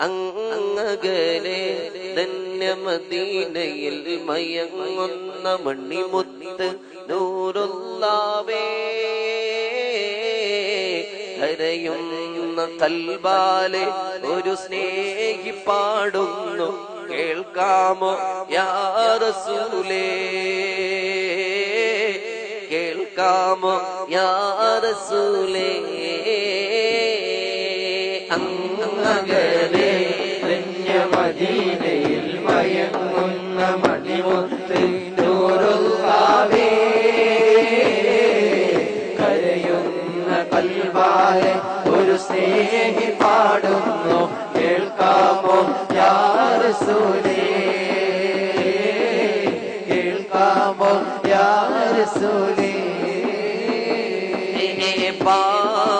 അങ്ങകലെ ധന്യമദീനയിൽ മയങ്ങുന്ന മണിമുത്ത് നൂറുല്ലാവേ കരയുന്ന കൽബാലെ ഒരു സ്നേഹി പാടുന്നു കേൾക്കാമോ യാ റസൂലേ കേൾക്കാമോ യാ റസൂലേ അങ്ങകലെ ധന്യമദീനയിൽ മയങ്ങുന്ന മണിമുത്ത് നൂറുല്ലാവേ കരയുന്ന കൽബാലെ ഒരു സ്നേഹി പാടുന്നു കേൾക്കാമോ യാ റസൂലേ കേൾക്കാമോ യാ റസൂലേ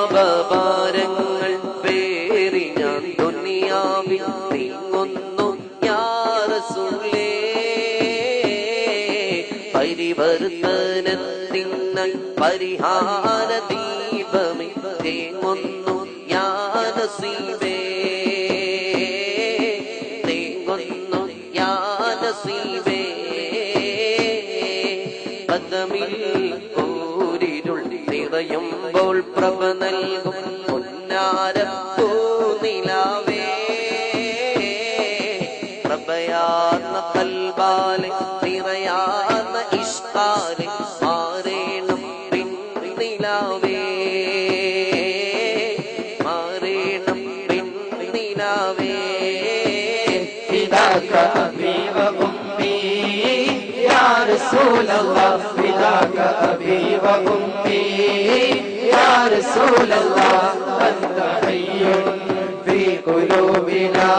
പാപഭാരങ്ങൾ പേറി ഞാൻ ദുനിയാവിൽ നീങ്ങുന്നു യാ റസൂലേ പരിവർത്തനത്തിൻ പരിഹാര ദീപമേ തേങ്ങുന്നു യാ നസീബേ തേങ്ങുന്നു യാ നസീബേ പദമിൽ കൂരിരുൾ നിറയുമ്പോൾ പ്രഭ നൽകും പൊന്നാരപ്പൂനിലാവേ പ്രഭയാർന്ന കൽബാലെ നിറയാർന്ന ഇഷ്ടാലെ മാറേണം പിന്നിലാവേ മാറേണം പിന്നിലാവേ فداك أبي وأمي يا رسول الله فداك أبي وأمي يا رسول الله أنت حي في قلوبنا